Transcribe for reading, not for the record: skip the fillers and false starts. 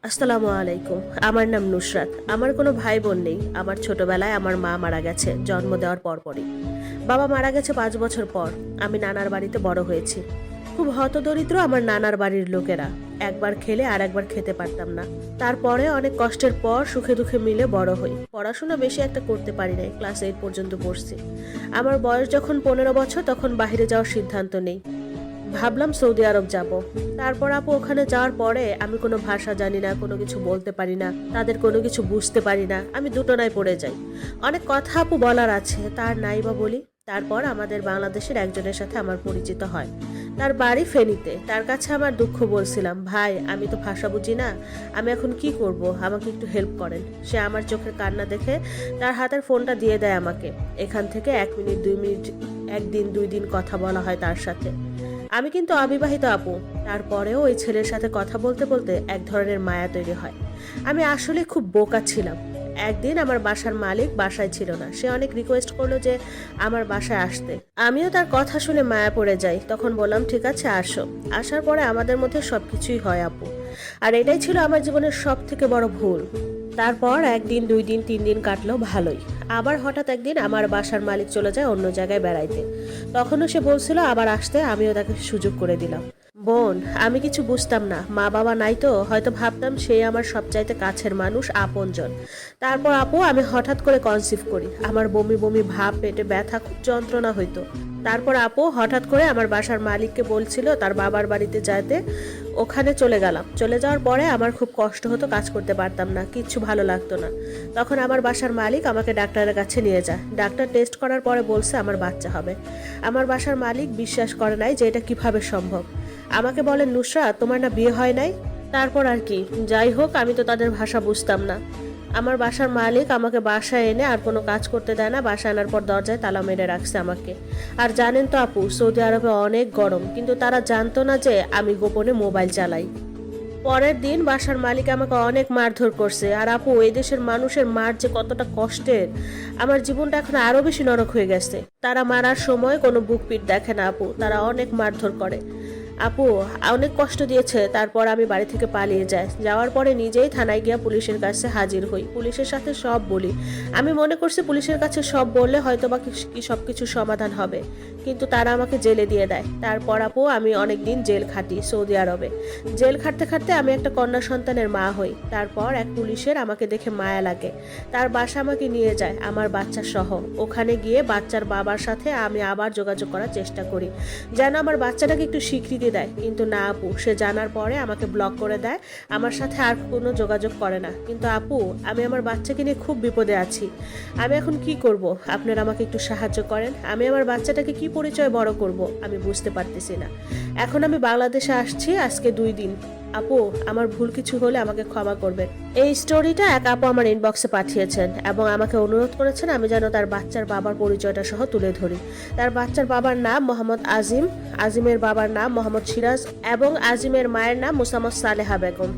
আসসালামু আলাইকুম। আমার নাম নুসরাত। আমার কোনো ভাই বোন নেই। আমার ছোটবেলায় আমার মা মারা গেছে জন্ম দেওয়ার পরপরই। বাবা মারা গেছে ৫ বছর পর। আমি নানার বাড়িতে বড় হয়েছি। খুব হতদরিদ্র আমার নানার বাড়ির লোকেরা। একবার খেলে আর একবার খেতে পারতাম না। তারপরে অনেক কষ্টের পর সুখে দুঃখে মিলে বড় হই। পড়াশোনা বেশি একটা করতে পারি নাই, ক্লাস 8 পর্যন্ত পড়ছি। আমার বয়স যখন 15 বছর তখন বাইরে যাওয়ার সিদ্ধান্ত নেই। ভাবলাম সৌদি আরব যাব। তারপর আপু ওখানে যাওয়ার পরে আমি কোনো ভাষা জানি না, কোনো কিছু বলতে পারি না, তাদের কোনো কিছু বুঝতে পারি না। আমি দুটোনায় পড়ে যাই। অনেক কথা আপু বলার আছে, তার নাই বা বলি। তারপর আমাদের বাংলাদেশের একজনের সাথে আমার পরিচিত হয়। তার বাড়ি ফেনীতে। তার কাছে আমার দুঃখ বলছিলাম, ভাই আমি তো ভাষা বুঝি না, আমি এখন কি করব, আমাকে একটু হেল্প করেন। সে আমার চোখের কান্না দেখে তার হাতের ফোনটা দিয়ে দেয় আমাকে। এখান থেকে 1 মিনিট 2 মিনিট, একদিন 2 দিন কথা বলা হয় তার সাথে। আমি কিন্তু অবিবাহিত আপু। তারপরেও ওই ছেলের সাথে কথা বলতে বলতে এক ধরনের মায়া তৈরি হয়। আমি আসলে খুব বোকা ছিলাম। একদিন আমার বাসার মালিক বাসায় ছিল না। সে অনেক রিকোয়েস্ট করলো যে আমার বাসায় আসতে। আমিও তার কথা শুনে মায়া পড়ে যাই। তখন বললাম ঠিক আছে আসো। আসার পরে আমাদের মধ্যে সবকিছুই হয় আপু। আর এটাই ছিল আমার জীবনের সব থেকে বড় ভুল। তারপর 1 দিন 2 দিন 3 দিন কাটলো ভালোই। আবার হঠাৎ একদিন আমার বাসার মালিক চলে যায় অন্য জায়গায় বেড়াইতে। তখনও সে বলছিল আবার আসতে, আমিও তাকে সুযোগ করে দিলাম। বোন, আমি কিছু বুঝতাম না, মা বাবা নাই তো হয়তো ভাবতাম সে আমার সবচাইতে কাছের মানুষ, আপনজন। তারপর আপু আমি হঠাৎ করে কনসিভ করি। আমার বমি বমি ভাব, পেটে ব্যথা, খুব যন্ত্রণা হইতো। তারপর আপু হঠাৎ করে আমার বাসার মালিককে বলছিল তার বাবার বাড়িতে যেতে। ওখানে চলে গেলাম। চলে যাওয়ার পরে আমার খুব কষ্ট হতো, কাজ করতে পারতাম না, কিচ্ছু ভালো লাগতো না। তখন আমার বাসার মালিক আমাকে ডাক্তারের কাছে নিয়ে যায়। ডাক্তার টেস্ট করার পরে বলছে আমার বাচ্চা হবে। আমার বাসার মালিক বিশ্বাস করে নাই যে এটা কিভাবে সম্ভব। আমাকে বলেন নুসরাত তোমার না বিয়ে হয় নাই? তারপর আর কি, যাই হোক আমি তো তাদের ভাষা বুঝতাম না। আমার বাসার মালিক আমাকে বাসায় এনে আর কোনো কাজ করতে দেয় না। বাসায় আনার পর দরজায় তালা মেরে রাখছে আমাকে। আর জানেন তো আপু, সৌদি আরবে অনেক গরম, কিন্তু তারা জানতো না যে আমি গোপনে মোবাইল চালাই। পরের দিন বাসার মালিক আমাকে অনেক মারধর করছে। আর আপু এই দেশের মানুষের মার যে কতটা কষ্টের, আমার জীবনটা এখন আরো বেশি নরক হয়ে গেছে। তারা মারার সময় কোনো বুক পিট দেখে না আপু, তারা অনেক মারধর করে। আপু অনেক কষ্ট দিয়েছে। তারপর আমি বাড়ি থেকে পালিয়ে যাই। যাওয়ার পরে নিজেই থানায় গিয়ে পুলিশের কাছে হাজির হই, পুলিশের সাথে সব বলি। আমি মনে করছি পুলিশের কাছে সব বললে হয়তো বা কি সবকিছু সমাধান হবে, কিন্তু তারা আমাকে জেলে দিয়ে দেয়। তারপর আপু আমি অনেকদিন জেল খাটি সৌদি আরবে। জেল খাটতে খাটতে আমি একটা কন্যা সন্তানের মা হই। তারপর এক পুলিশের আমাকে দেখে মায়া লাগে। তার বাসা আমাকে নিয়ে যায় আমার বাচ্চা সহ। ওখানে গিয়ে বাচ্চার বাবার সাথে আমি আবার যোগাযোগ করার চেষ্টা করি, যেন আমার বাচ্চাটাকে একটু স্বীকৃতি দেয়। কিন্তু না আপু, সে জানার পরে আমাকে ব্লক করে দেয়, আমার সাথে আর কোনো যোগাযোগ করে না। কিন্তু আপু আমি আমার বাচ্চাকে নিয়ে খুব বিপদে আছি। আমি এখন কি করব? আপনারা আমাকে একটু সাহায্য করেন। আমি আমার বাচ্চাটাকে কি পরিচয় বড় করব আমি বুঝতে পারতেছি না। এখন আমি বাংলাদেশে আসছি আজকে 2 দিন। আপু আমার ভুল কিছু হলে আমাকে ক্ষমা করবেন। এই স্টোরিটা এক আপু আমার ইনবক্সে পাঠিয়েছেন এবং আমাকে অনুরোধ করেছেন আমি যেন তার বাচ্চার বাবার পরিচয়টা সহ তুলে ধরি। তার বাচ্চার বাবার নাম মোহাম্মদ আজিম, আজিমের বাবার নাম মোহাম্মদ সিরাজ এবং আজিমের মায়ের নাম মোসাম্মদ সালেহা বেগম।